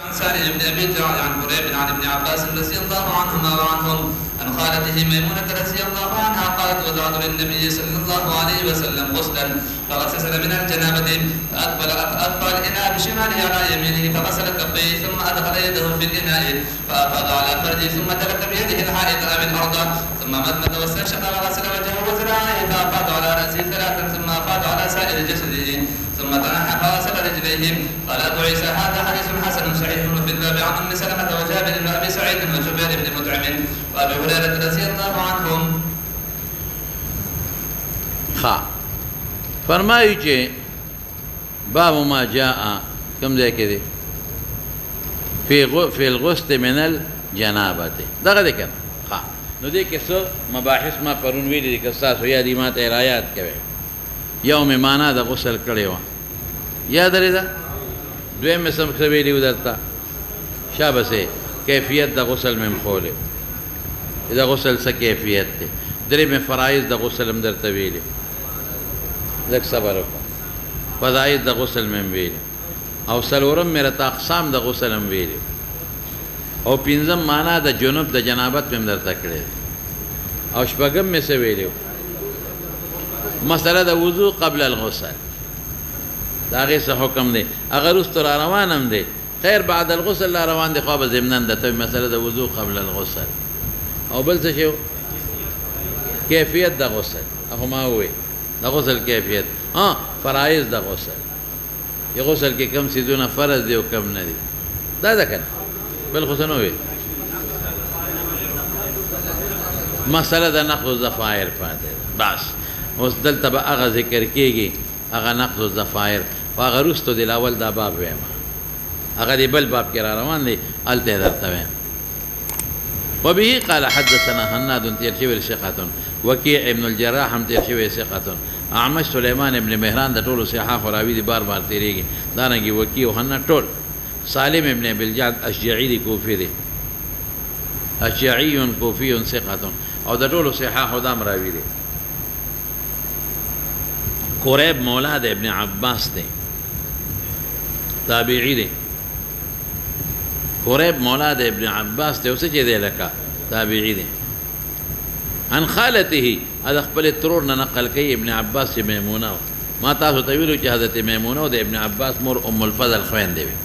عن سالم بن ابي الجعد عن قريب عن ابن عباس رضي الله عنهما وعنهم عن خالته ميمونه رضي الله عنها قالت وضعت للنبي صلى الله عليه وسلم غسلا فغسل من الجنابه فاقبل الاناء بشماله على يمينه فغسل كفيه ثم ادخل يده في الاناء فافاض على فرجه ثم ترك بيده الحائط ام الارض ثم مضمض واستنشق وغسل وجهه وذراعيه فافاض على راسه ثلاثا ثم افاض على سائر جسده ثم تنحى فغسل رجليه. قال ابو عيسى هذا حديث حسن صحيح وفي الباب عن ام سلمه وجابر وابي سعيد وجبير بن مطعم وابي هريره رضي الله عنهم. فرمایي چې باب ما جاء کوم ځای کې دی فی الغسل من الجنابه دغه دی کنه. نو دې کې څه مباحث ما پرون ویلي دي که ستاسو یادې ما ته رایات کوئ. یو مې معنا د غسل کړې وه یاد لرې ده. دویم مې څه ویلي و درته شابسې کیفیت د غسل مې ښولې د غسل څه کیفیت دی. درې مې فرایض د غسل هم درته ویلي لږ صبر وکړه. فضایض د غسل مې هم ویلي او څلورم مې راته اقسام د غسل هم ویلي او پنځم معنا د جنوب د جنابت مې هم درته کړې او شپږم مې څه ویلي مسله د وضو قبل الغسل د هغې څه حکم دی. هغه وروسته را روان هم دی خیر بعد الغسل را روان دی خو به ضمنا درته مسله د وضو قبل الغسل او بل څه شی کیفیت د غسل هغه ما ووی د غسل کیفیت فرایض د غسل یې غسل کې کم څیزونه فرض دی او کم نه دي دا ده که نه بل خو څه نه وی. مسله د نقض الضفایر پاتې ده بس. اوس دلته به هغه ذکر کېږي هغه نقض الضفایر خو هغه وروستو دی اول دا باب ویم هغه دی بل باب کې را روان دی هلته یې درته ویم. وبه قال حدثنا هناد تیر شوی ثقة وکیع ابن الجراح هم تیر شوی ثقة اعمش سلیمان ابن مهران د ټولو صحاح راوي دي بار بار تیریږي دارنګې وکیع او هناد ټول. سالم ابن ابي الجعد اشجعي دی کوفي دی اشجعي کوفي ثقة او د ټولو صحاح دام راوي دی. قریب مولا د ابن عباس دی تابعی دی. قریب مولا د ابن عباس دی اوس چې دی لکه تابعی دی. عن خالته هذا خپل ترور نه نقل کوي ابن عباس میمونه ما تاسو ته ویلو چې حضرت میمونه د ابن عباس مور ام الفضل خویندې وي.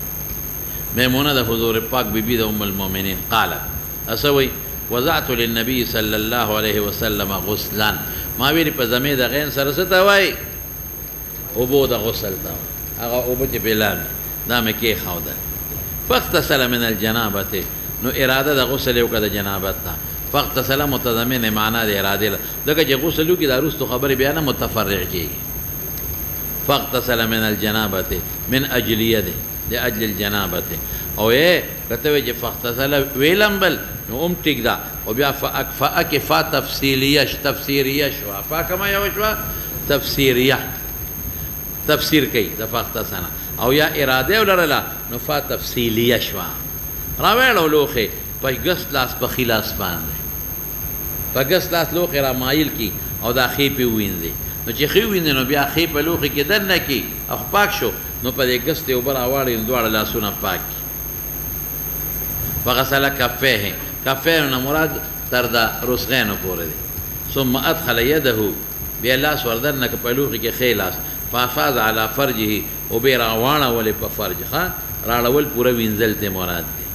میمونه د حضور پاک بیبي د ام المؤمنین قالت اسوي وضعت للنبي صلى الله عليه وسلم غسلا ما ویلي په زمې د غین سره څه ته وایي اوبو د غسل ته هغه اوبه چې بلامي دا مې کېښودل. فاغتسل من الجنابة نو اراده د غسل یې وکړه د جنابت ته. فاغتسل متضمن معنا د ارادې ځکه چې غسل وکړي دا وروستو خبرې بیا نه متفرع کېږي. فاغتسل من الجنابة من اجل یده لاجل الجنابة او یې کته وی چې فاغتسل ویلم بل نو هم ټیک ده او بیا فاکفا تفسیریه شوه فاکما یو شوه تفسیریه تفسیر کوي د فاغتسل او یا اراده ولرله نو فا تفصیلیه شوه راویړو لوښې په ګس لاس په ښي لاس باندې په ګس لاس لوښې را مایل کي او دا ښې پې ووینځي نو چې ښې ووینځي نو بیا ښې په لوښې کې دننه کي او پاک شو نو په دې ګس ته اوبه راواړي نو دواړه لاسونه پاک کي. فغسل کفیه کفیه نه مراد تر د رسغینو پورې دی. ثم ادخل یده بیا لاس وردننه که په لوښې کې ښې لاس فافاض على فرجه او بیا راواړولې په فرج راړول پوره وینځل ته مراد دی.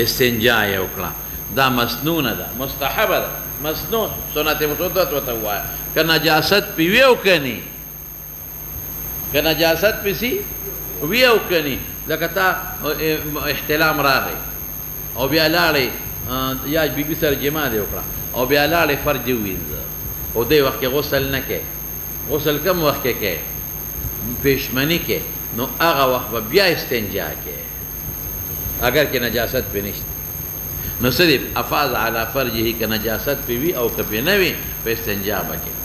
استنجا یې وکړه دا مسنونه ده مستحبه ده مسنون سنت متوسط ورته ووایه که نجاست پې وي او که نه که نجاست پسې وي او که نه لکه تا احتلام راغی او بیا لاړې یا بیبي سره جما دې وکړه او بیا لاړې فرج دې ووینځه او دې وخت کې غسل نه کوې غسل کم وخت کې کوې پېشمني کې نو هغه وخت به بیا استنجا کوې اگر کې نجاست پې نشته نو صرف افاظ علی فرجه که نجاست پې وي او که پې نه وي په استنجا به کوې.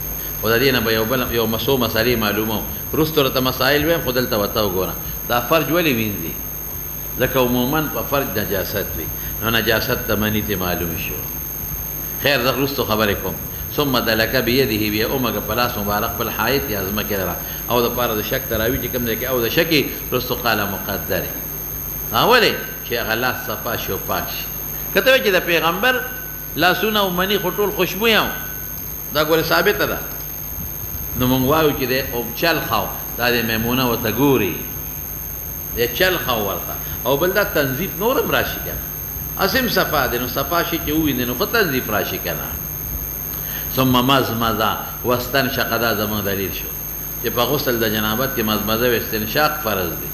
خو د دې نه به یو څو مسلې معلومه وروستو راته مسایل ویم خو دلته ورته وګوره دا فرج ولې وینځي ځکه عموما په فرج نجاست وي نو نجاست ته مني ته معلوم شو. خیر زه وروستو خبرې کوم. ثم دلک بیده بیا اومګه په لاس مبارک په حایط یا ځمکې را او د پاره د شک تراوی چې کوم دی کې او د شکی وروستو قال مقدر ولې چې هغه لاس صفا شي او پاک شي. که ته وایې چې د پیغمبر لاسونه او مني خو ټول خوشبویه وو، دا ګورې ثابته ده، نو موږ وایو چې دی چل خو دا د میمونه ورته ګوري، دی چل خو ورته. او بل دا تنظیف نورم را شي که نه، اسم صفا دی، نو صفا شي چې ووینې نو خو تنظیف را شي که نه. ثم مزمزه واستنشق، دا زموږ دلیل شو چې په غسل د جنابت کې مزمزه و استنشاق فرض دی.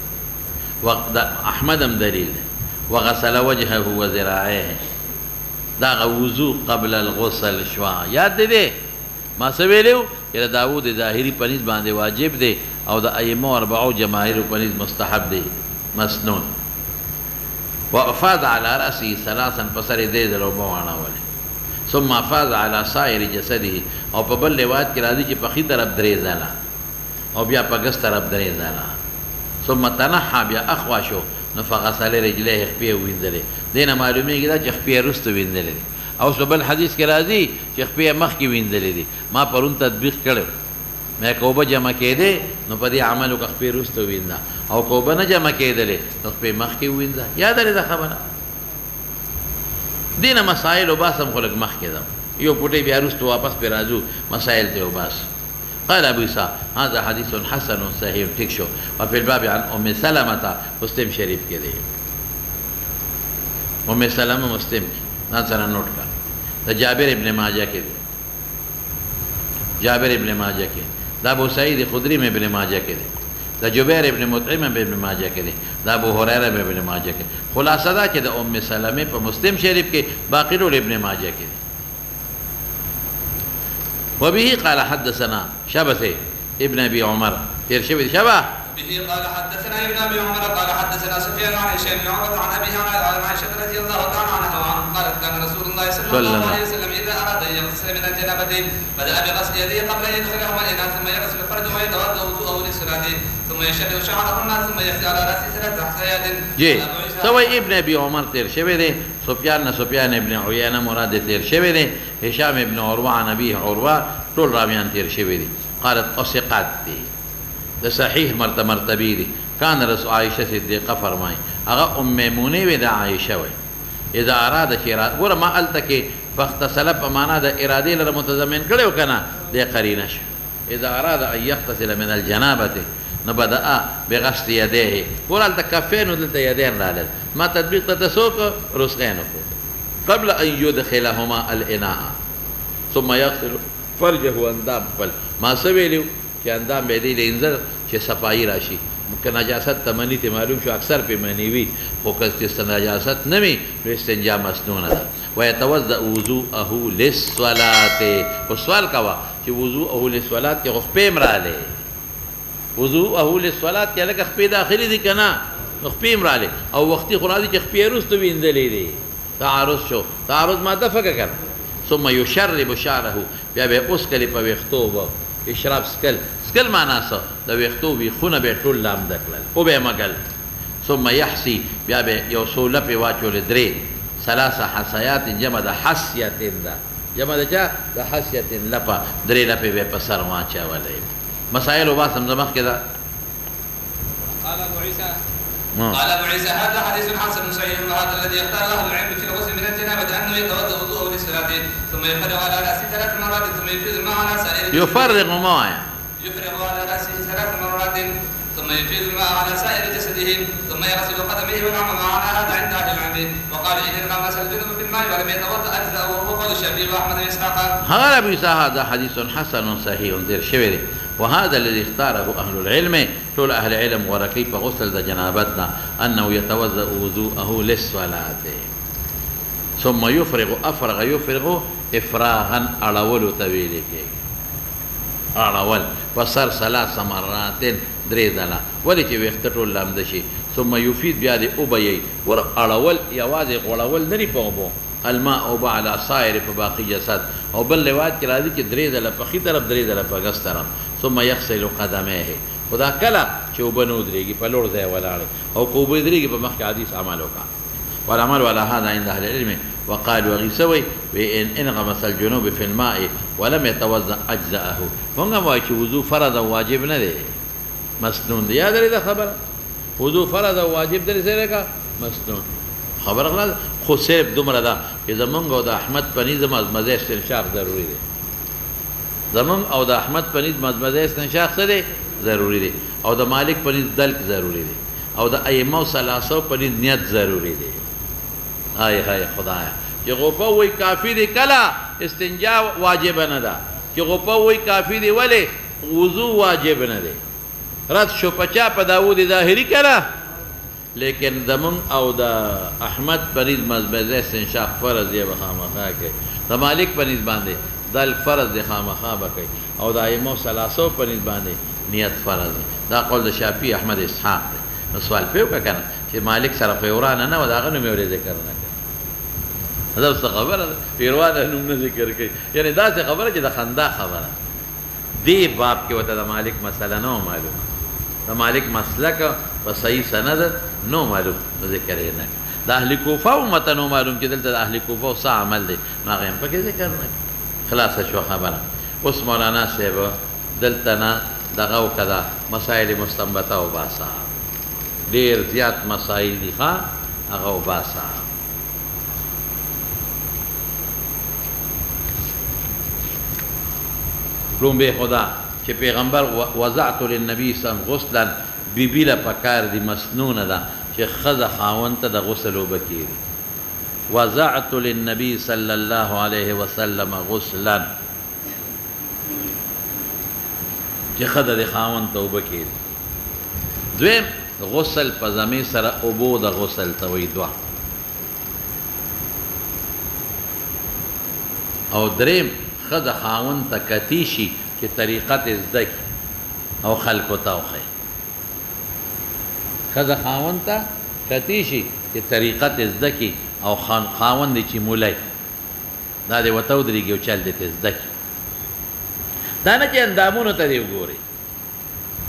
احمد هم دلیل دی. وغسل وجهه و ذراعيه، دا وضو قبل الغسل شوا. یاد دی ما څه ویلو چې د داود ظاهري په نسبت باندې واجب دی او د ائمه اربعو جماهیرو په نسبت مستحب دی مسنون. وافاض على راسه ثلاثا، پسر دې د لوبو واړول. ثم افاض على سائر جسده، او په بل روایت کې راځي چې په خې طرف درې ځله او بیا په ګس طرف درې ځله. ثم تنحى، بیا اخوا شو، نو فغسل رجليه، خپې وینځلې. دینه معلومیږي دا چې خپې وروسته وینځلې دي. او په بل حدیث کې راځي چې خپې مخکې وینځلې دي. ما پرون تطبیق کړو، مې کوبه جمع کېدې نو په دې عملو کې خپې وروسته وینځه، او کوبه نه جمع کېدلې نو خپې مخکې وینځه. یاد لرې دا خبره. دینه مسائل وباسم خو لږ مخکې ده، یو پوټی بیا وروسته واپس پرې راځو مسائل ته وباس. قال ابو عيسى هذا حديث حسن صحيح. ٹھیک شو. وفي الباب عن ام سلمة، مسلم شریف کې دی. ام سلمة مسلم ځان سره نوٹ کړه. د جابر ابن ماجه کې دی، جابر ابن ماجه کې، د ابو سعید خدری میں ابن ماجه کې دی، د جبیر ابن مطعم میں ابن ماجه کې دی، د ابو هريره میں ابن ماجه کې. خلاصه دا چې د ام سلمة په مسلم شریف کې، باقی ټول ابن ماجه کې دی. وبه قال حدثنا شبث ابن ابي عمر، تیر شوی شبه. به قال حدثنا ابن ابي عمر قال حدثنا سفيان عن هشام بن عروه عن ابيه عن عائشه رضي الله تعالى عنها وعنه قالت كان رسول الله صلى الله عليه وسلم اذا اراد ان يغتسل من الجنابه بدا بغسل يديه قبل ان يدخلهما الاناء ثم يغسل فرجه ويتوضا وضوءه للصلاه ثم يشرب شعرهن ثم يغسل على راسه ثلاث حثيات. جی سوی ابن ابي عمر تیر شوی دی. سفیان ابن عیینه مراد تیر شوی دی. هشام ابن عروه عن ابيه عروه ټول راویان تیر شوی دی. قالت اثقات دی، د صحیح مرتبه دی. کان رسول عائشه صدیقه فرمای هغه ام میمونه و د عائشه وای اذا اراد شیرا. ګوره ما الته کې فاغتسل په معنا د اراده لره متضمن کړو کنه، د قرینه شو. اذا اراد ان يغتسل من الجنابه نبدا بغسل يديه. ګوره الته کفین ودلته یدین رااله. ما تطبیق تسوق رسغین کو قبل ان يدخلهما الاناء ثم يغسل فرجه اندام بل. ما سویلو چې اندام به دې لینځل چې صفائی راشي. که نجاست تمنی ته معلوم شو اکثر په معنی وي، خو که چې نجاست نه وي نو استنجا مسنونه ده. ويتوضا وضوءه للصلاه. او سوال کوا چې وضوءه للصلاه کې خپې مراله، وضوءه للصلاه کې لکه خپې داخلي دي کنه، نو خپې مراله. او وختي قرآن چې خپې وروسته وینځلې دي، تعارض شو. تعارض ما دفقه کړ. ثم يشرب شعره، بیا به اوس کلی په وختو اشراب سکل معنا څه د وختو وی خونه به ټول لام دکل او به مګل. ثم يحسي، بیا به یو سوله په واچول درې ثلاثه حسيات، جمع د حسيه ده، جمع د چا د حسيه لپا درې لپه به په سر واچولې. مسائل وباسم زمخ کده. قال ابو عيسى قال ابو عيسى هذا حديث حسن صحيح، وهذا الذي اختار له العلم في الغسل من الجنابه انه يتوضا وضوءه للصلاه ثم يفرغ على راسه ثلاث مرات ثم يفيض الماء على سائر يفرغ معه، يفرغ على راسه ثلاث مرات ثم يفيض الماء على سائر جسده ثم يغسل قدميه ونعم على هذا عند اهل العلم. وقال ان انغمس الجنب في الماء ولم يتوضا اجزاه، وهو قول الشافعي واحمد واسحاق. هذا ابو عيسى هذا حديث حسن صحيح دير شوي. وهذا الذي اختاره أهل العلم، طول أهل العلم وركيب غسل ذا جنابتنا أنه يتوضأ وضوءه للصلاة ثم يفرغ يفرغ إفراغا أرول طويلك أرول وصار ثلاث مرات دريدنا ولكي ويختروا اللامدشي ثم يفيد بهذه أبيي أرول يوازق ورول نري فوقه الماء وبا على صائر فباقي جسد او بل روایت کې راځي چې درې ځله په خې طرف درې ځله په ګس طرف ثم يغسل قدميه. خدا کله چې وبنو درېږي په لوړ ځای ولاړ او کو به درېږي په مخکې حدیث عمل وکړه. والعمل على هذا عند اهل العلم. وقال وغيسوي وان انغمس الجنوب في الماء ولم يتوضا اجزاه. موږ وایو چې وضو فرض او واجب نه دی، مسنون دی. یاد لري دا خبره، وضو فرض او واجب درې سره کا مسنون خبر غلا خو صرف دومره ده چې زمونږ او د احمد پنیز مزمزه استنشاق ضروري دی زمونږ او د احمد پنیز مزمزه استنشاق څه دی ضروري دی او د مالک پنیز دلک ضروري دی او د ائمه ثلاثه پنیز نیت ضروري دی هاي خدایا چې غوپه وای کافی دی کلا استنجا واجب نه ده چې غوپه وای کافی دی ولی وضو واجب نه دی رد شو پچا په داوود ظاهری کړه لیکن زمون او د احمد پنیز مزمزه استنشاق فرض دی بخامخا کې د مالک پنیز باندې دل فرض دی خامخا بکې او د ائمه ثلاثه پنیز باندې نیت فرض دی دا قول د شافعي احمد اسحاق دی نو سوال پیو کنه چې مالک سره پیوران نه و دا غنو مې ذکر نه کړ دا څه خبره پیروان نوم نه ذکر کوي یعنی دا څه خبره چې د خندا خبره دی باب کې وته د مالک مسله نو معلومه د مالک مسلک په صحیح سند نو معلوم ذکر یې نه د اهل کوفه امت نو معلوم چې دلته د اهل کوفه څه عمل دی نو هغه هم پکې ذکر نه خلاصه شو خبره اوس مولانا صاحب دلته نه دغه وکړه مسائل مستنبطه او باسا ډیر زیات مسائل دي ښا هغه وباسا لومبه خدا چې پیغمبر وضعت للنبي صلی الله علیه وسلم غسلا بیبی له پکار دي مسنونه ده چې خزه خاوند ته د غسل وبکي وضعت للنبي صلی الله علیه وسلم غسلا چې خزه د خاوند ته وبکي دویم غسل په زمي سره اوبو د غسل ته وي دوه او دریم خزه خاوند ته کتی شي چې طریقت زده او خلکو ته وښیي خزه خاوند ته کتی شي چې طریقت زده کړي او خاوند چې مولی دا دې ورته ودرېږي او چل دې ته زده کړي دا نه چې اندامونو ته دې وګوري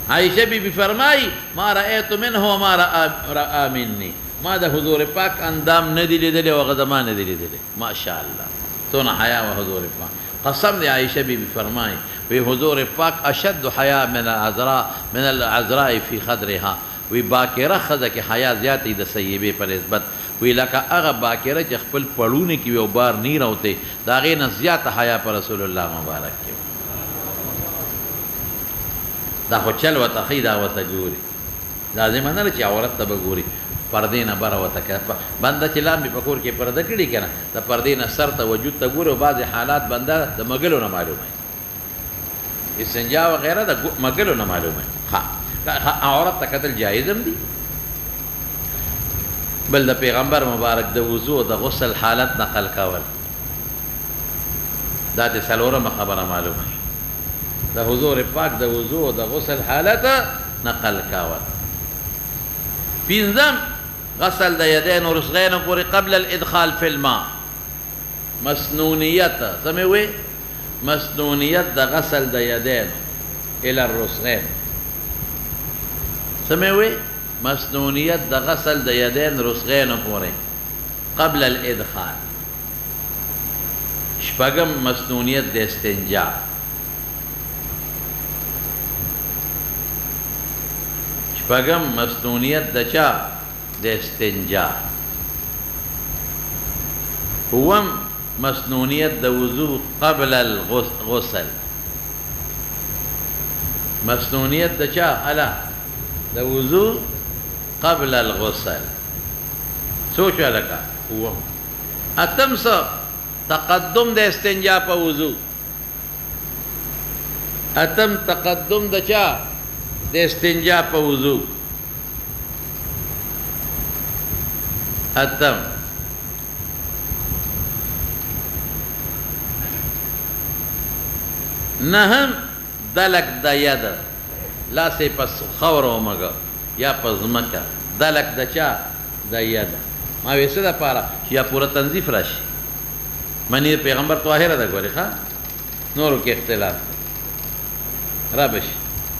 عائشہ بی بی فرمائی ما رأیت منه وما رأى مني ما د حضور پاک اندام نه دی لیدلی او هغه زما نه دی لیدلی ماشاءالله تونه حیا و حضور پاک قسم دی عائشہ بی بی فرمائی وی حضور پاک اشد حیا من العذراء فی خدرها وی باکره خزه کې حیا زیاتی د سیبه پر نسبت وی لکه هغه باکره چې خپل پړونه کې یو بار نی راوته دا غي نه زیات حیا پر رسول الله مبارک کې دا خو چل وته خیدا وته ګوري لازم نه چې عورت ته بګوري پردې نه بره وته کې بنده چې لامبي پکور کې پرده کړي کنه د پردې نه سر ته وجود ته ګوري او بعض حالات بنده د مګلو نه معلومه استنجا وغیرہ د مګلو نه معلومه ها عورت ته قتل جایز هم دي بل د پیغمبر مبارک د وضو د غسل حالت نقل کول دا د سلورم خبره معلومه د حضور پاک د وضو د غسل حالت نقل کول پینځم غسل د یدین او رسغین پورې قبل الادخال فی الماء مسنونیت سموي مسنونیت د غسل د یدین الى الرسغین سموي مسنونیت د غسل د یدین رسغین پورې قبل الادخال شپږم مسنونیت د استنجا شپږم مسنونیت د چا د استنجا اوم مسنونیت د وضو قبل الغسل مسنونیت د چا الا د وضو قبل الغسل سوچ لکه اوم اتم تقدم د استنجا په وضو اتم تقدم د چا د استنجا په وضو اتم نهم دلک د ید لاسې په خاور ومږه یا په ځمکه دلک د چا د ید ما وې څه دپاره چې یا پوره تنظیف راشي منی پیغمبر طاهره ده ګورې ښه نورو کې اختلاف رابش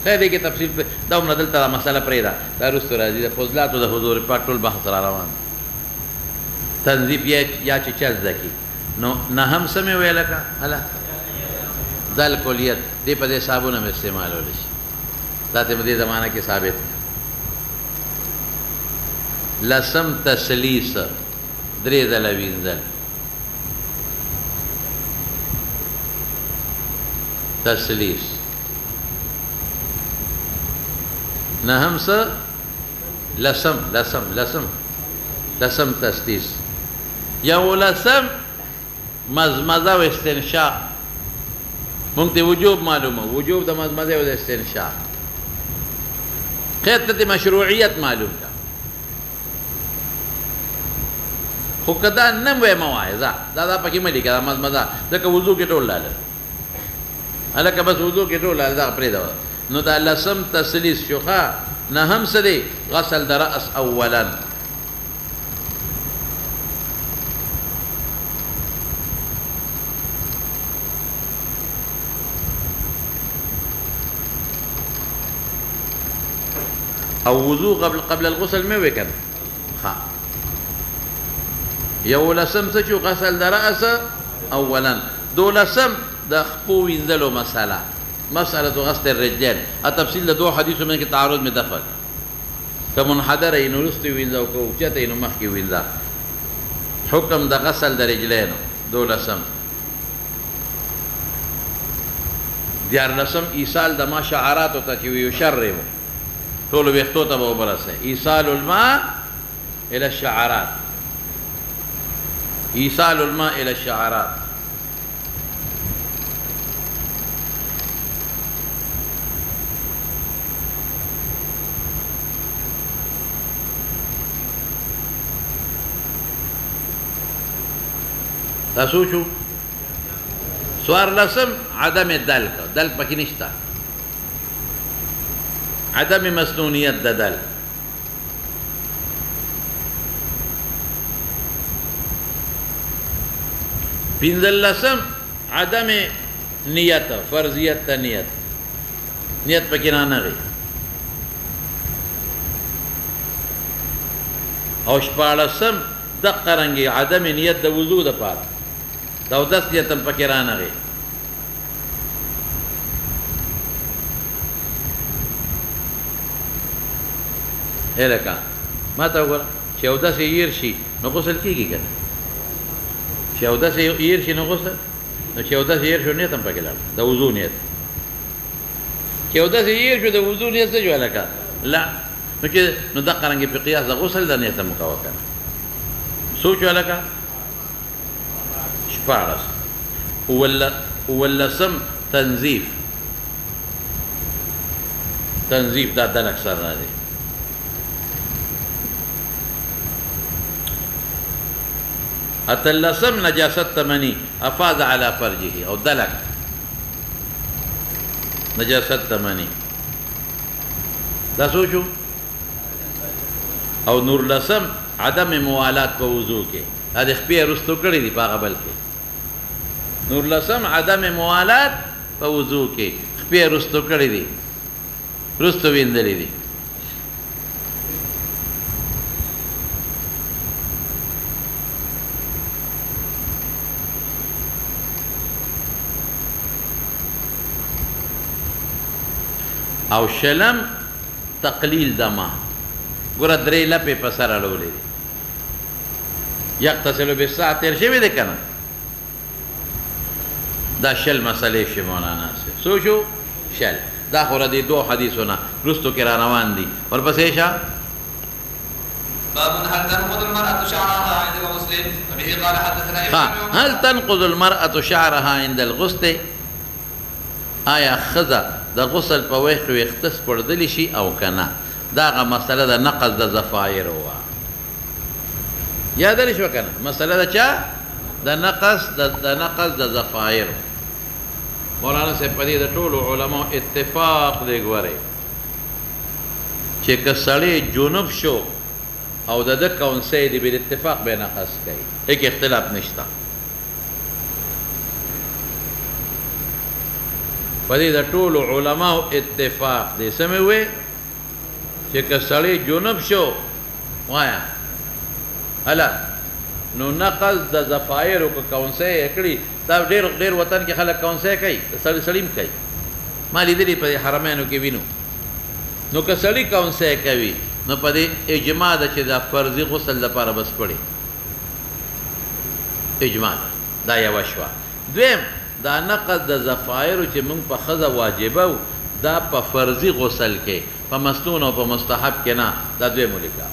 خیر دی کې تفصیل په دا عمره دلته مسله پرېږده دا وروسته راځي د فضلاتو د حضور پاک ټول بحث را روان تنظیف یا چې چل زده کړي نو نهم څه مې ویله که هله دل کلیت دې په دې صابونه مې استعمالولی شي دا ته په دې زمانه کې ثابت لسم تسلیس درې ځله وینځل تسلیس نهم څه لسم تسلیس یو لسم مزمزه و استنشاق مونږ ته وجوب معلومه وجوب د مزمزه او د استنشاق قید ته مشروعیت معلوم ده خو کدا نه وې موعظه دا پکې ملي کړه مزمزه ځکه وضو کې ټول لاله هلکه بس وضو کې ټول لاله دا پرې دا نو دا لسم تسلیس شوخه نه هم سدي غسل د راس اولا او وضو قبل الغسل ما وكان ها يو لسم سجو غسل درأس اولا دو لسم دا خبو وينزلو مسألة غسل الرجال التفصيل لدو حديث من تعارض من دفل كمنحدر انو رستي وينزا وكوچت انو مخي وينزا حكم دا غسل دا رجلين دو لسم ديار لسم ايصال دا ما شعراتو تا چوي يشربو طول ويختو تبو برسه ايصال الماء الى الشعرات ايصال الماء الى الشعرات تاسو شو سوار لسم عدم الدلك دلك پکې نشتا عدم مسنونية ددل بينزل لسم عدم نية فرضية نية نية پکې نه غي او شپاړسم دقه رنګي عدم نية د وضو د پاره دا د نيت پکې نه غي هلکه ما ته وګوره چې اودس یې هېر شي نو غسل کېږي که نه چې اودس یې هېر شي نو غسل نو چې اودس یې هېر شو نیت هم پکې لاړ د وضو نیت چې اودس یې هېر شو د وضو نیت څه شو هلکه لا نو چې نو دقه رنګې په قیاس د غسل د نیت هم وکوه که نه څو شو هلکه شپاړس اوولسم تنظیف دا دلک سر راځي اتلسم نجاست تمني افاض على فرجه او دلك نجاست تمني دا سوچو او نور لسم عدم موالات په وضو کې هغه خپې رستو کړی دی په غبل کې نور لسم عدم موالات په وضو کې خپې رستو کړی دی رستو ویندلې دی او شلم تقلیل دما ګوره درې لپې په سر اړولې دي یغتسل بالساعة تېر شوی دی که نه دا شل مسئلې شي مولانا صاحب څو شو شل دا خو د دو حدیثونه رستو کې را روان دي ورپسې شه باب هل تنقض المرأة شعرها عند الغسل وبه قال حدثنا هل تنقض المرأة شعرها عند الغسل آیا ښځه د غسل په وخت کې ویښته سپړدلی شي او که نه دا هغه مسله د نقض د ضفایرو وه یادلی شوه که نه مسله د چا د نقض د ضفایرو مولانا صاحب په دې د ټولو علماو اتفاق دی ګورئ چې که سړی جنوب شو او د ده کونسی دی بالاتفاق به نقض کوي هیڅ اختلاف نشته پدې د ټولو علماو اتفاق دی څه مې وې چې که سړی جنوب شو وایه هله نو نقض د ضفایرو که کونسی یې کړي دا ډېر وطن کې خلک کونسی کوي سړی هم کوي ما لیدلي په حرمینو کې وینو نو که سړی کونسی کوي نو په دې اجماع ده چې دا فرضي غسل لپاره بس پړي اجماع ده دا یوه شوه. دویم دا نقض د ضفایرو چې موږ په ښځه واجبه و دا په فرضي غسل کې په مسنون او په مستحب کې نه دا دویم ولیکه.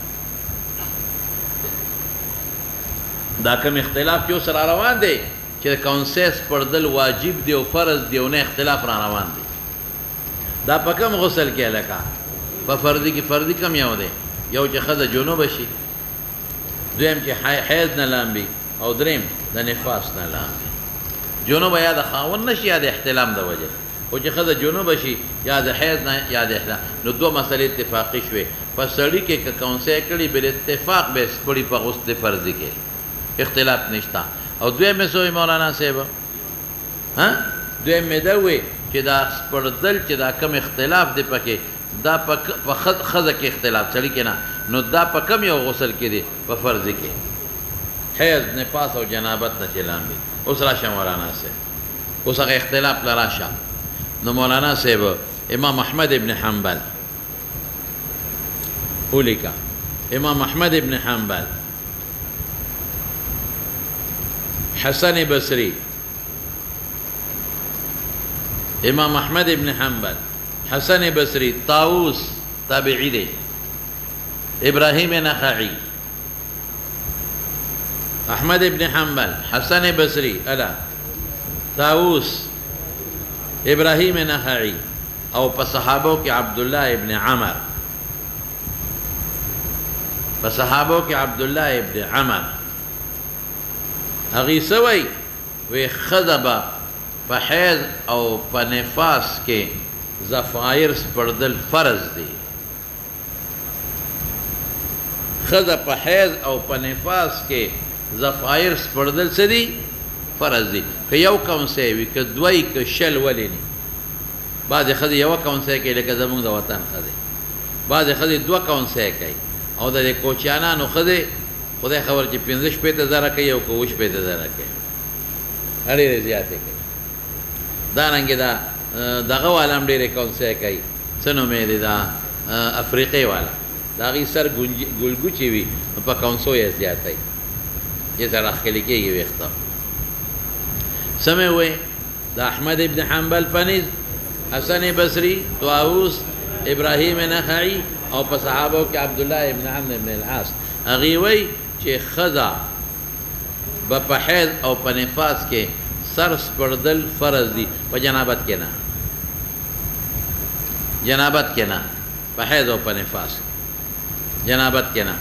دا کوم اختلاف چې اوس را روان دی چې د کونسیس پړدل واجب دی او فرض دی او نه اختلاف را روان دی دا په کوم غسل کې هلکه په فرضي کې فرضي کم یو دی یو چې ښځه جنوبه شي دویم چې حیض نه لامبي او دریم د نفاس نه لامبي. جنوبه یا د خاوند نه شي یا د احتلام د وجه خو چې ښځه جنوبه شي یا د حیض نه یا د احتلام نو دوه مسلې اتفاقي شوې په سړي کې که کونسی کړي بل اتفاق به سپړي په غسل فرضي کې اختلاف نشته. او دویم مې سوی مولانا صاحب دویم مې دا وی چې دا سپړدل چې دا کم اختلاف دی پکې دا په ښځه کې اختلاف سړي کې نه نو دا په کم یو غسل کې دی په فرضي کې حیض نفاس او جنابت نه چې لامبي. اوس راشه مولانا صاحب اوس هغه اختلاف له راشه نو مولانا صاحب امام احمد ابن حنبل ولیکه امام احمد ابن حنبل حسن بصري امام احمد ابن حنبل حسن بصري طاووس تابعي دی ابراهيم نخعي احمد ابن حنبل حسن بصري الا طاووس ابراهيم نخعي او په صحابو کې عبد الله ابن عمر په صحابو کې عبد الله ابن عمر هغې سوی وی ښځه به په حیض او په نفاس کې ضفایر سپړدل فرض دی. ښځه په حیض او په نفاس کې ضفایر سپړدل څه دي فرض دی. که یو کونسی وي که دوی که شل ولې نه بعضې ښځې یوه کونسی کوي لکه زموږ د وطن ښځې بعضې ښځې دوه کونسی کوي او د دې کوچیانانو ښځې خدای خبر چې 15 زره کوي او که 20 زره کوي ډېرې زیاتې کوي. دارنګې دا دغه والا هم ډېرې کونسی کوي څه نوم یې دی دا افریقې والا د هغې سر ګلګوچې وي نو په کونسو یې زیاتی یې سره ښکلي کېږي ویښته. څه مې ووی د احمد ابن حنبل په نیز حسن بصري طاووس ابراهیم نخعي او په صحابو کې عبدالله ابن عمرو ابن العاص هغې وی چې ښځه به په حیض او په نفاس کې سر سپړدل فرض دي په جنابت کې نه جنابت کې نه په حیض او په نفاس جنابت کې نه.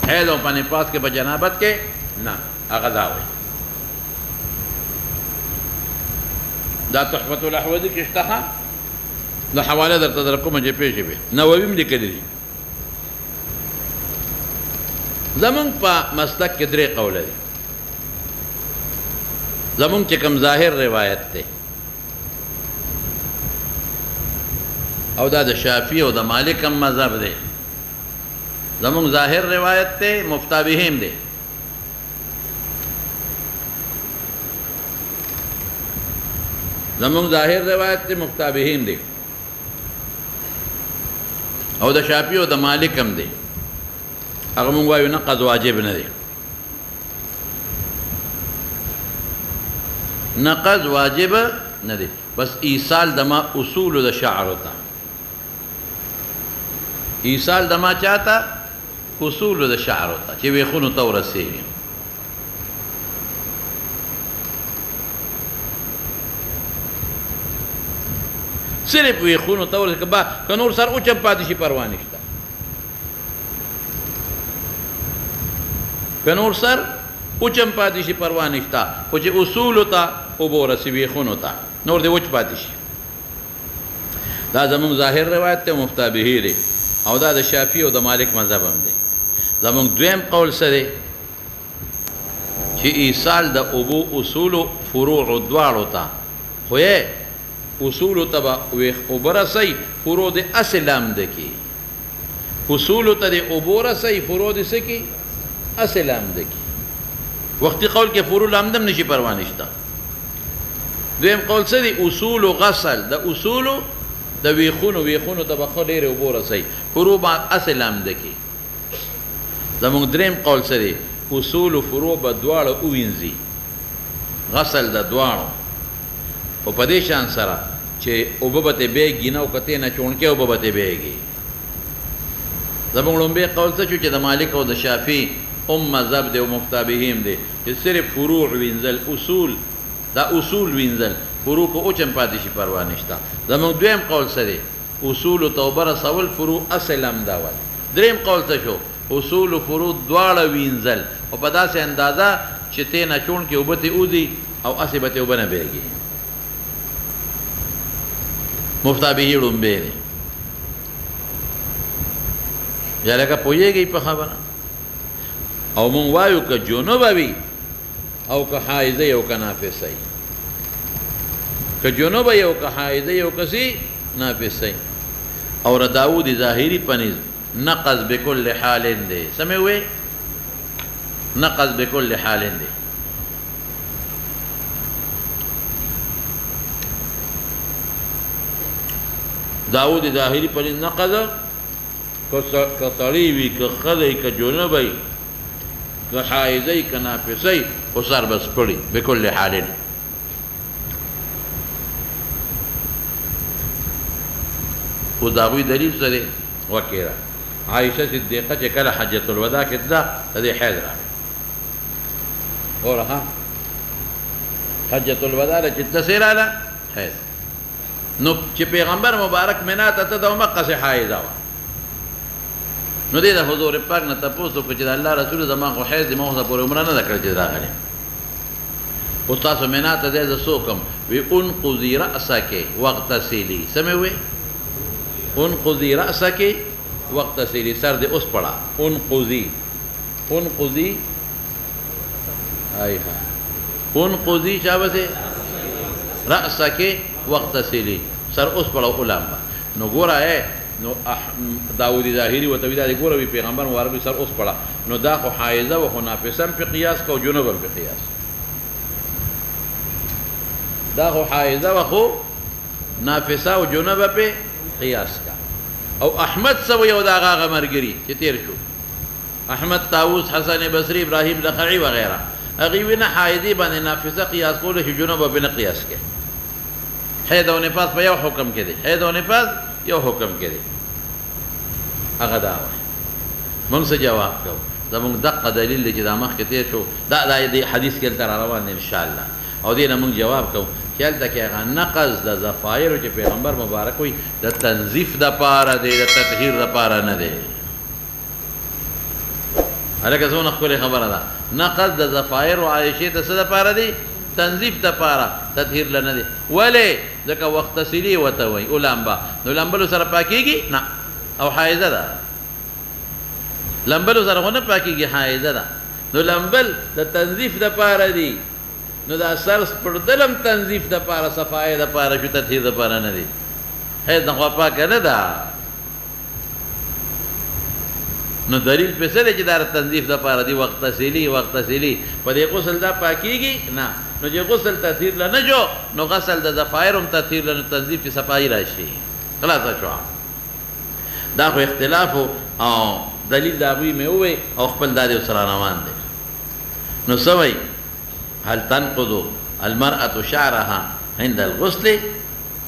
حیض او په نفاس کې په جنابت کې نه هغه دا وایي. دا تحفة الاحوذي کې شته د حواله درته در کومه چې پېښې وي نووي هم لیکلي دي. زمونږ په مسلک کې درې قوله دي. زمونږ چې کوم ظاهر روایت دی او دا د شافعي او د مالک هم مذهب دی. زمونږ ظاهر روایت دی مفتا بهم دی. زمونږ ظاهر روایت دی مفتا بهم دی او د شافعي او د مالک هم دی. هغه مونږ وایو نقض واجب نه دی. نقض واجب نه دی بس ایصال د ما اصول د شعر ته ایصال د ما چاته اصول د شعر ته چې ویخونو ته ورسېږي. صرف ویخونو ته ورسېږي که نور سر اوچم پاتې شي پروا نشته که نور سر اوچم پاتې شي پروا نشته خو چې اصولو ته اوبه ورسي ویخونو ته نور دې وچ پاتې شي. دا زمونږ ظاهر روایت دی مفتا به دی او دا د شافعي او د مالک مذهب هم دی. زمونږ دویم قول څه دی چې ایصال د اوبو اصولو فروع دواړو ته خو یې اصولو ته به اوبه رسئ فروع د اصل لامده کي اصولو ته د اوبه رسئ فروع د څه کي اصل لامده کي. وقتی قول کې فروع لامده هم نشي پروا نشته دویم قول څه دی اصول غسل د اصول د ویخونو طبقه ډېرې اوبه رسوي فروع به اصل امده کې زمونږ دریم قول څه دی اصول فروع به دواړه ووینځي غسل د دواړو او په دې شان سره چې اوبه به ترې بهېږي نه او که ترې نه چونکې اوبه به ترې بهېږي زمونږ لومبی قول څه شو چې د مالک او د شافعي مذهب دی او مفتابهم دی چې صرف فروع وینځل اصول دا اصول وینځل فروع که اوچم پاتې شي پروا نشته زمونږ دویم قول څه دی اصول توبه رسول فروع اصل امده ول دریم قول څه شو اصول فروع دواړه وینځل او په داسې اندازه چې ترې نه چونکې اوبه ترې وځي او هسې به ترې اوبه نه بهېږي مفتابهي ړومبی دی یا لکه پوهېږئ په خبره او مونږ وایو که جنوبه وي او که حایضه یو که نافسه وي که جنوبه یو که حایضه یو که نافسه وي او د داود ظاهري په نیز نقض بکل حال دی څه مې ووی نقض بکل حال دی داود ظاهري په نیز نقض که سړی وي که ښځه وي که جنوبه وي که حایضه وي که نافسه وي خو سر به سپړي بکل حال اوس د هغوی دلیل څه دی وکیره عایشه صدیقه چې کله حجة الوداع کې تله د دې حیض راغی اوره ها حجة الوداع له چې تله څه راغله حیض نو چې پیغمبر مبارک منا ته ته د مقصې حایضه وه نو دې د حضور پاک نه تپوس وکړو چې د الله رسول زما خو حیض دی ما خو پورې عمره نه ده کړې چې راغلی اوس تاسو منا ته دی زه څه وکړم وی انقضي رأسک واغتسلي څه مې ووی انقضي رأسك واغتسلي سر دې اوس پړه انقضي ایها انقضي شابه رأسك واغتسلي سر اوس پړه علماء نو ګوره نو داود ظاهري ورته وی دا ګوره وی پیغمبر مبارک سر اوس پړه نو دا خو حایضه و خو نافسه په قیاس کو جنوب په قیاس دا خو حایضه و خو نافسه او جنوب په قیاس کا او احمد سو یو دا هغه مرګري چې تیر شو احمد طاووس حسن بصري ابراهيم لخعي وغيرها هغوی وینه حایضې باندې نافسه قیاس کولی شي جنوب به نه قیاس کوي حید او نفاس په یو حکم کې دی حید او نفاس یو حکم کې دی هغه دا وایي موږ څه جواب کوو زموږ دقه دلیل دی چې دا مخکې تیر شو دا د حدیث کې هلته را روان دی انشاءالله او دې نه موږ جواب کوو چې هلته کې هغه نقض د ضفایرو چې پیغمبر مبارک وایي د تنظیف دپاره دی د تطهیر دپاره نه دی هلکه څونه ښکلې خبره ده نقض د ضفایرو عایشې ته څه دپاره دی تنظیف دپاره تطهیر له نه دی ولې ځکه واغتسلي ورته وایي او لامبه نو لامبلو سره پاکېږي نه او حایضه ده لامبلو سره خو نه پاکېږي حایضه ده نو لامبل د تنظیف دپاره دی نو دا سر سپړدل هم تنظیف دپاره صفایې دپاره شو تطهیر دپاره نه دی حیض نه خوا پاکه نه ده نو دلیل پې څه دی چې دا د تنظیف دپاره دی واغتسلي په دې غسل دا پاکېږي نه نو چې غسل تطهیر له نه جو نو غسل د ضفایر هم تطهیر له تنظیف کې صفایي راشي خلاصه شوه دا خو اختلاف او دلیل د هغوی مې ووی او خپل دا دی ورسره روان دی نو څه وایي هل تنقض المرأة شعرها عند الغسل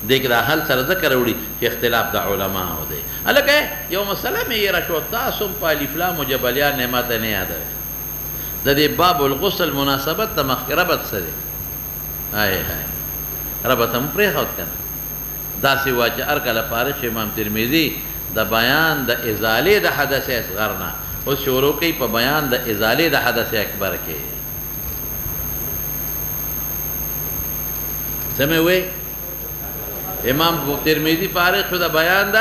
دې کې دا حل سره ذکر وړي چې اختلاف د علماو دی هلکه یو مسله مې یېره شوه تاسو هم په الف لام و جبلیان نه ماته نه یادوي د دې باب الغسل مناسبت د مخکې ربط څه دی ربط هم پرېښود که نه داسې وه چې هر کله فارغ شي امام ترمذي د بیان د ازالې د حدث اصغر نه اوس شروع کوي په بیان د ازالې د حدث اکبر کې څه مې وی امام ترمذي فارغ شو د بیان د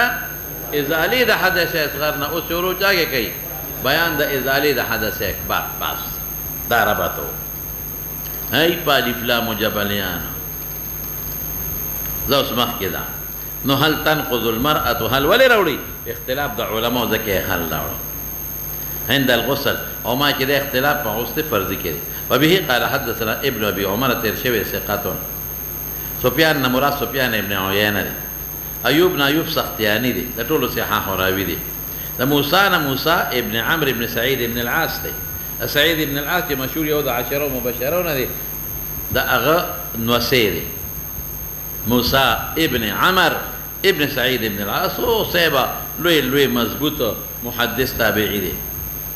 ازالې د حدث اصغر نه اوس شروع چا کې کوي بیان د ازالې د حدث اکبر بس دا ربط و هی په الف لام و جبلیانو زه اوس مخکې ده نو هل تنقض المرأة هل ولې راوړي اختلاف د علماو ځکه یې هل راوړي عند الغسل او ما چې د اختلاف په غسل فرضي کې دی وبه قال حدثنا ابن ابي عمر تیر شوی ثقة سفیان نه مراد سفیان ابن عیینه دی ایوب نه ایوب سختیانی دی د ټولو صحاح راوي دی د موسی نه موسی ابن عمرو ابن سعید ابن العاص دی سعید ابن العاص چې مشهور یو د عشره مبشرونه دی د هغه نوسی دی موسی ابن عمر ابن سعید ابن العاص او صحابه لوی مضبوط محدث تابعی دی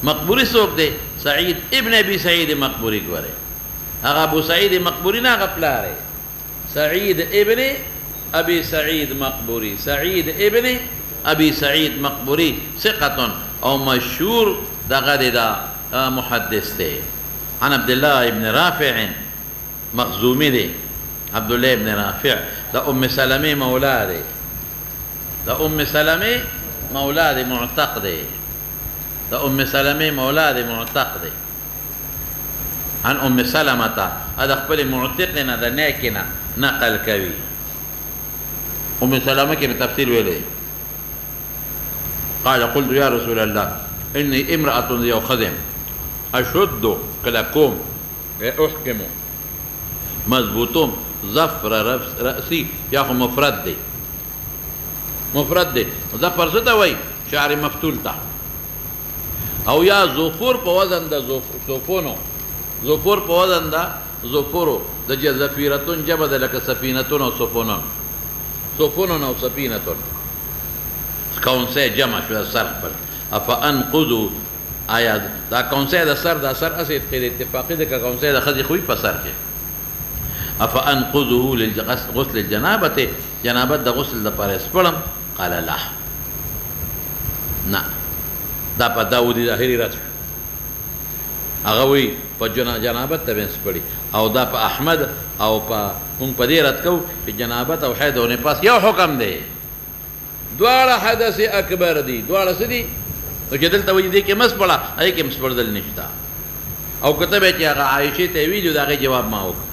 مقبوری څوک دی سعید ابن ابي سعید مقبوری ګوره هغه ابو سعید مقبوری نه هغه پلار سعید ابن ابي سعید مقبوری سعید ابن ابي سعید مقبوری ثقه او مشهور دغه دا محدث دی عن عبد الله ابن رافع مخزومی دی عبد الله ابن رافع دا ام سلمہ مولا دی دا ام سلمہ مولا دی معتق دی دا ام سلمہ مولا دی معتق دی عن ام سلمة هذا خپل معتقنا دا نیکنا نقل کوي ام سلمہ کې تفسیر ویلې قال قلت يا رسول الله اني امرأة ذو خدم اشد كلكم احكم مضبوطم ظفر رأسي ياخو مفرد دي ظفر څه ته وایي شعر مفتول ته او یا ظفور په وزن د ظفونو ظفور په وزن د ظفورو د جزفیرتون جبه د لکه سفینتون او صفونون او سفینتون کونسه جمع شو صرف پر افانقذوا آیا دا کونسه د سر اسید خیر اتفاقی د کونسه د خدي خوې په سر کې افانقذه للغسل الجنابه جنابت د غسل د پاره سپړم قال لا نه دا په داودی ظاهری رات هغه وی په جنابت ته سپړي او دا په احمد او په مونږ په دې رات کو چې جنابت او حید او نفاس یو حکم دی دواړه حدث اکبر دي دواړه سدي نو چې دلته وایي دې کې مسپړه اې کې مسپړدل نشته او کتبه چې هغه عائشه ته ویلو دا غي جواب ما وکړ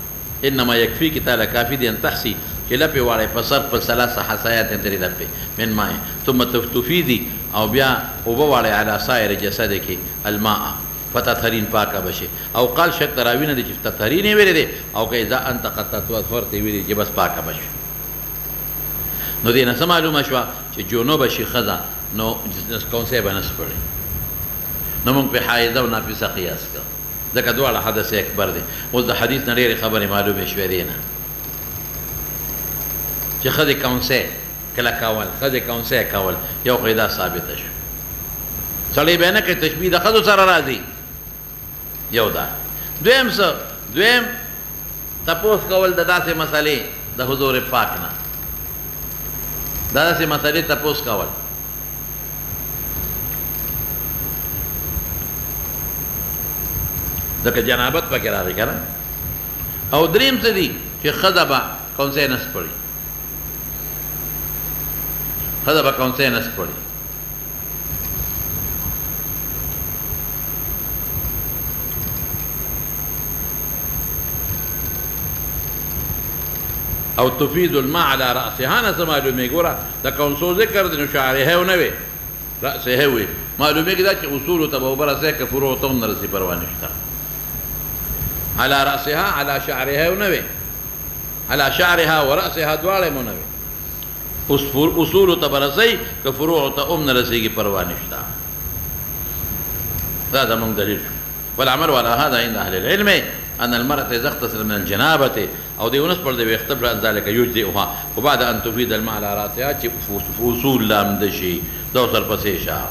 انما يكفيك تعالى كافي دي ان تحسي چې لپه واړې په سر په ثلاثه حسایات درې لپه من ماء ثم تفيدي او بیا او بواړې على سائر جسدك الماء فتطهرين پاکه بشي او قال شک تراوینه دي چې تطهرين ویلې دي او که اذا انت قد تطهرت ویلې چې بس پاکه بشي نو دې نه معلومه شو چې جنوب شي خزا نو کوم څه باندې سپړي نو موږ په حایزه او نافسه قیاس کړ ځکه دواړه حدث اکبر دي اوس د حدیث نه ډېرې خبرې معلومې شوې دي نه چې ښځې کونسې کله کول ښځې کونسې کول یو قاعده ثابته شو سړی به نه کوي تشبیه د ښځو سره راځي یو دا دویم تپوس کول د داسې مسئلې د حضور پاک نه داسې مسئلې تپوس کول دکه جنابت پکې راځي کنه او دریم څه دي چې ښځه به کونسې نه سپړي ښځه به کونسې نه سپړي او تفيد الماء على رأسها نه څه معلومې ګوره د کونسو ذکر دی نو شعرها ونه وي رأسها وي معلومې دا چې اصول ته به اوبه رسوي که فروع ته هم نه رسي پروا نشته على رأسها على شعرها ونوي على شعرها ورأسها دواړه مونوي اصول تبرسي كفروع تأمن رسيږي پروا نشته دا زموږ دلیل والعمل على هذا عند اهل العلم ان المرأة اذا اغتسلت من الجنابة او دي ونس پر دي يختبر ان ذلك يجزئها وبعد ان تفيد الماء على رأسها چې اصول لام دشي دوسر پسې شاه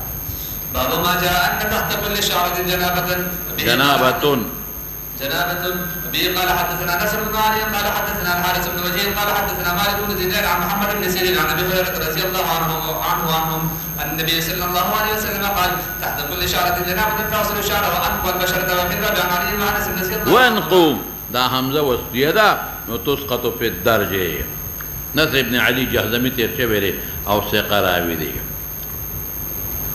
باب ما جاء ان تحت كل شعرة جنابة به قال حدثنا نصر بن علي قال حدثنا الحارث بن وجيه قال حدثنا مالك بن دينار عن محمد بن سيرين عن ابي هريره رضي الله عنهم عن النبي صلى الله عليه وسلم قال تحت كل شعرة جنابة فاغسلوا الشعر وانقوا البشرة وفي الرابع عن علي وعن انس رضي الله عنه وانقوا دا حمزه وصليه ده نو تسقط في الدرجه نصر بن علي جهزمي تیر شوی او ثقه راوي دي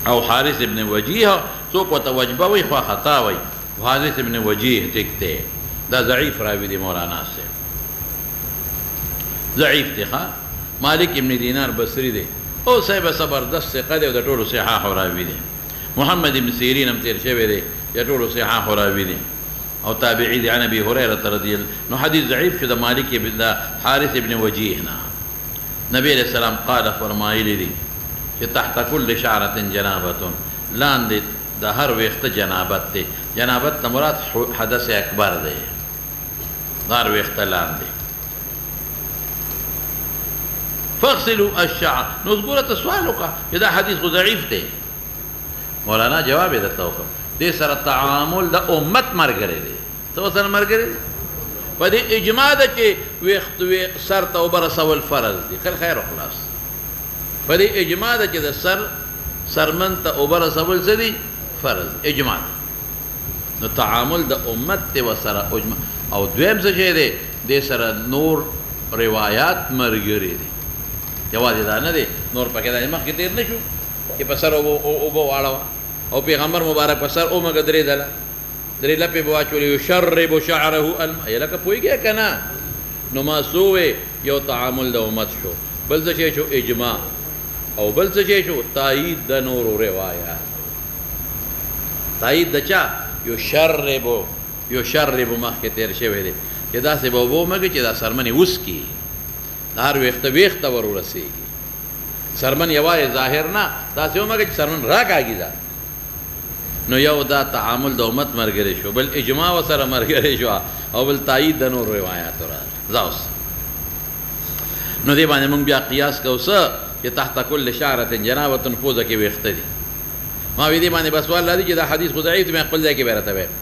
او حارث بن وجيه سوق وتوجبه وي خطا وي حارث ابن وجيه تكته دا ضعيف راوي دي مولانا سے ضعيف تخا مالك ابن دينار بصري دي او صاحب زبردست ثقه دي د ټولو صحاح راوي دي محمد ابن سيرين هم تیر شوی دي د ټولو صحاح راوي دي او تابعي دي عن ابي هريره رضي الله عنه حديث ضعيف شو ده مالك بن حارث بن وجيهنا نبي عليه السلام قال فرمایلی دي چې تحت كل شعرة جنابة لاندې د هر وخت جنابت دی. جنابت نه مراد حدث اکبر دی، هر وخت لاندې. فاغسلوا الشعر. نو ګوره سوال وکړه چې دا حدیث خو ضعیف دی. مولانا جواب یې درته وکړ دې سره تعامل د امت ملګری دی. ته سره ملګری دی په دې اجماع ده چې وخت سر ته اوبه رسول فرض دی. خیر و خلاص په دې اجماع ده چې د سرمن ته اوبه رسول څه دي؟ فرض. اجماع ده. نو تعامل د امت ته ورسره اجماع. او دویم څه شی دی دې سره نور روایات ملګري دي. یوازې دا نه دی نور پکې دا مخکې تېر نه شو چې په سر اوبه واړوه او پیغمبر مبارک په سر اومه درېدله درې لپې به واچولې یشرب شعره الماء. لکه پوهېږې که نه؟ نو ما سووې یو تعامل د امت شو، بل څه شی شو اجماع، او بل څه شی شو تایید د نورو روایات. تایید د چا؟ یشرب مخکې تېر شوی دی چې داسې به اوبه ومږي چې دا سرمنې وسکي، د هر ویښته ور ورسېږي. سرمن یوازې ظاهر نه داسې ومږي چې سرمن راکاږي دا. نو یو دا تعامل د امت ملګری شو، بل اجماع ورسره ملګری شو، او بل تایید د نورو روایاتو راغی. ځه اوس نو دې باندې مونږ بیا قیاس کوو څه چې تحت کل شعرة جنابة پوزه کې ویښته دي. ما وی دې باندې بس سوال لري چې دا حدیث خو ضعیف دی، مې خپل ځای کې به راته وایم.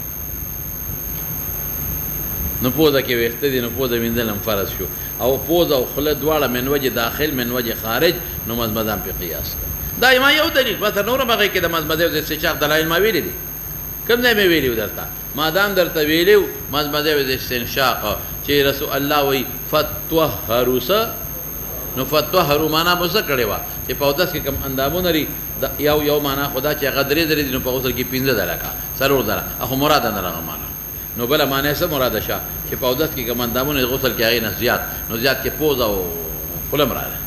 نو پوزه کې ویښته دي نو پوزه وینځل هم فرض شو، او پوزه او خوله دواړه من وجه داخل من وجه خارج، نو مزمزه هم پې قیاس کړه. دا ما یو دلیل بس نور هم هغې کې د مزمزې او د استنشاق دلایل ما ویلي دي. کوم ځای مې ویلي و درته؟ مادام درته ویلي و مزمزې او د استنشاق چې رسول الله وایي فتطهروا څه؟ نو فتطهروا معنا به څه کړې وه چې په اودس کې کوم اندامونه لري یو معنا خو دا چې هغه درې درې دي نو په غسل کې 15 درکه 4 درکه اخو مراده نه راغله معنا. نو بله معنی څه مراده شه چې په اودس کې کوم اندامونه غسل کې هغې نه زیات، نو زیات کې پوزه او خوله م راغله.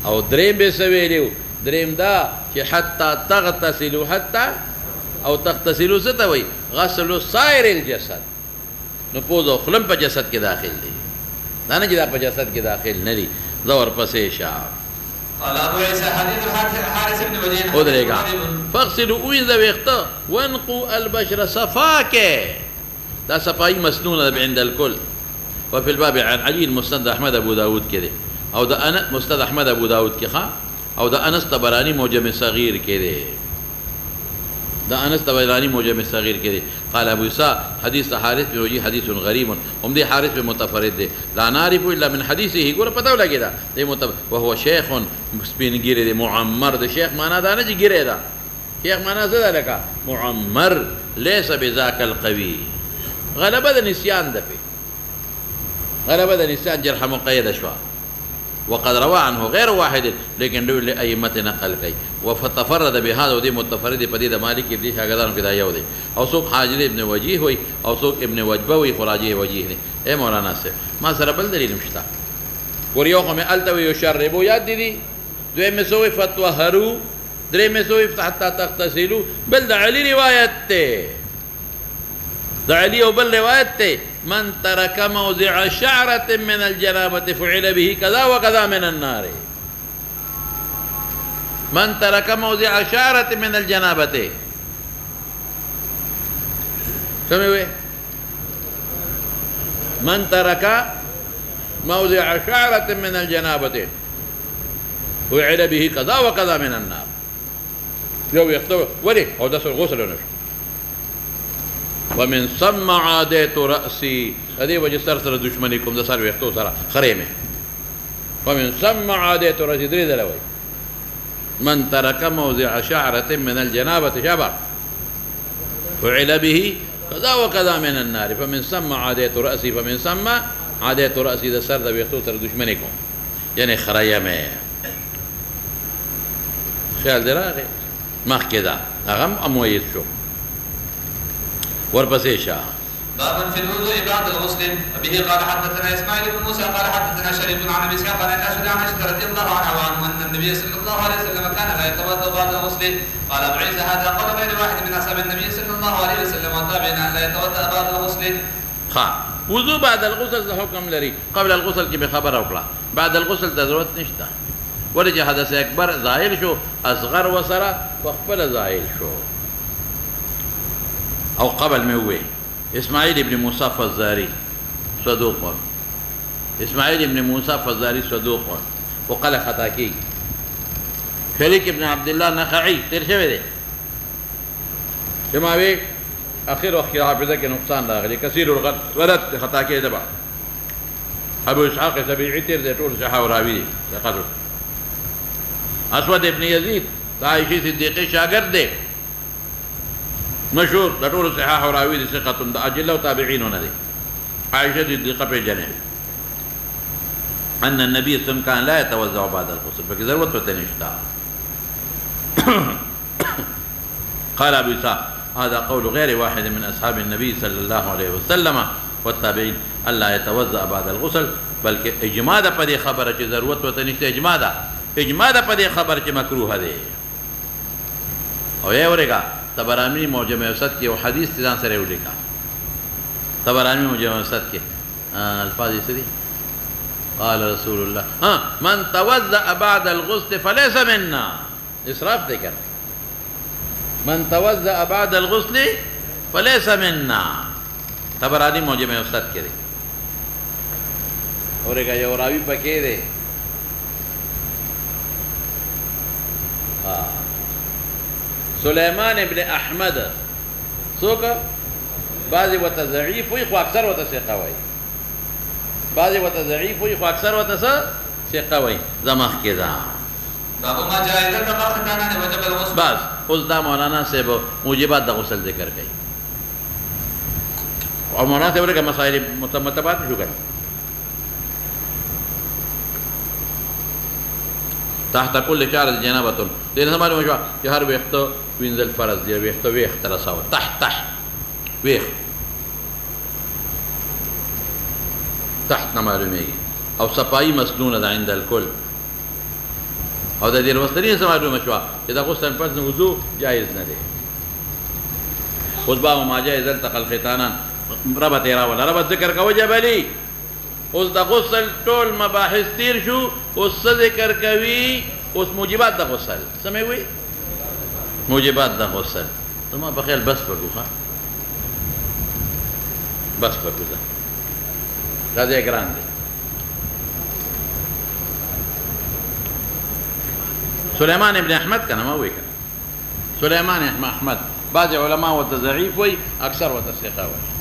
او درېیم به څه ویلي و؟ درېیم دا چې حتی تغتسلو حتی او تغتسلو څه ته وایي؟ غسلو سایر الجسد. نو پوزه او خوله په جسد کې داخل دي، دا نه چې دا په جسد کې داخل نه دي. زه ورپسې شه. قال ابو عيسى حديث الحارث بن وجيه ودرېږه فاغسلوا وینځه ویښته وانقوا البشره صفا کې. دا صفایي مسنونه ده عند الكل. وفي الباب عن علي المسند احمد ابو داود کې دی، او د انس مسند احمد ابو داود کې ښه، او د انس طبراني معجم صغیر کې دی. د انس طبراني معجم صغیر کې دی. قال ابو عيسى حديث حارث بن وجيه حديث غريب. هم دې حارث به متفرد دی، لا نعرف الا من حديثه. ګوره پته ولګی دا دې وهو شیخ سپین ګیری دی معمر. د شیخ معنا دا نه چې ګیری ده، شیخ معنا څه ده؟ لکه معمر ليس بذاك القوي. غلبه د نسیان ده پې، غلبه د نسیان جرح مقیده شوه. وقد روى عنه غیر واحد، لیکن ډېر ائمه نقل کوي. وفتفرد بهذا، او دې متفرد پدې د مالک دې شاګردانو کې دا یو دی. او څوک حاجر ابن وجيه وي، او څوک ابن وجبه وي، خراجي وجيه دی. اے مولانا صاحب ما سره بل دلیل نشته. ور یو خو مې الته وي یشربو یاد دي، دویم مې سوې فتطهروا، درې مې سوې حتی تغتسلوا. بل د علي روایت ته، د علي او بل روایت ته من ترك موضع شعرة من الجنابة فعل به كذا وكذا من النار. من ترك موضع شعرة من الجنابة سمعوا؟ من ترك موضع شعرة من الجنابة فعل به كذا وكذا من النار. يو يختو ولي او دس الغسل نشو. ومن ثم عاديت رأسي، هذه وجه سر دشمنكم ده سر ويختو سر خريمه. ومن ثم عاديت رأسي دري دلوي. من ترك موضع شعرة من الجنابة شبر فعل به كذا وكذا من النار. فمن ثم عاديت رأسي، فمن ثم عاديت رأسي ده سر ويختو سر دشمنكم يعني خريمه. خیال دراغه مخ كده اغم امويت شو ورپسې شه. باب في الوضوء بعد الغسل. به قال حدثنا اسماعيل بن موسى قال حدثنا شريف عن ابي اسحاق عن الاشعري عن عائشه رضي الله عنها وعنه ان النبي صلى الله عليه وسلم كان لا يتوضا بعد الغسل غسله. قال أبو عيسى هذا قول غير واحد من أصحاب النبي صلى الله عليه وسلم والتابعين أن لا يتوضأ بعد غسله. وضو بعد الغسل حكم لري، قبل الغسل کې به خبر وکړه، بعد الغسل ته ضرورت نشته. ولې حدث اکبر زائل شو، اصغر وسره فخپل زائل شو. او قبل مې وې اسماعیل ابن موسی فزاري صدوق، اسماعیل ابن موسی فزاري صدوق وقال خطا کی. شریک ابن عبد الله نخعی تیر شوی دی جماوی اخیر وقت کی حافظه کې نقصان راغلی، کثیر الغلط خطا کې دبا. ابو اسحاق سبیعی تیر دی، ټول صحه او راوی ثقه. اسود ابن یزید د عائشې صدیقې شاګرد دی، مشهور د ټول صحه او راوی دی، ثقه د اجله او تابعینونه دی. عائشة صدیقه په جنه ان النبي صلى الله عليه وسلم كان لا يتوضا بعد الغسل، فكي ضرورت ورته نشته. قال ابو اسحاق هذا قول غير واحد من اصحاب النبي صلى الله عليه وسلم والتابعين الا يتوضا بعد الغسل، بلکې اجماع ده په دې خبره چې ضرورت ورته نشته. اجماع ده په دې خبره چې مکروه ده. او یې ورګه طبراني موجم اوسط کې یو حدیث ځان سره ولیکا. طبراني موجم اوسط کې الفاظ یې دي. قال رسول الله من توضأ بعد الغسل فليس منا. اسراف ذكر من توضأ بعد الغسل فليس منا. طبراني موجم اوسط کې دي. اورګه یو راوی پکې دی سليمان ابن احمد سوکا بعضی وته ضعیف وي خو اکثر وته ثقه وي، بعضی وته ضعیف وي خو اکثر وته ثقه وي. زمخ کې دا باب ما جاء اذا تقى ختانان وجب الغسل. بس اوس دا مولانا صاحب موجبات د غسل ذکر کوي او مولانا صاحب ورګه مسائل متبات شو کړ. تحت كل شعر جنابه دین سماره مشوا چې هر وخت وینځل فرض دی، وخت رساو تحت نه معلومیږي او صفائی مسنونه ده عند الكل. او د دې وروستنی سماره مشوا چې دا غسل پس نه وضو جایز نه دی. اوس باب ما جاء اذا التقى الختانان ربط را ولا ربط ذکر کا وجب علی. اوس د غسل ټول مباحث تیر شو، اوس ذکر کوي اوس موجبات د غسل. سموي موجبات د غسل تمام بخیل بس بگو بس بگو دا دې ګران دي. سليمان ابن احمد کنه ما وی کنه سليمان ابن احمد بعض علماء وته ضعیف وي، اکثر وته ثقه وي.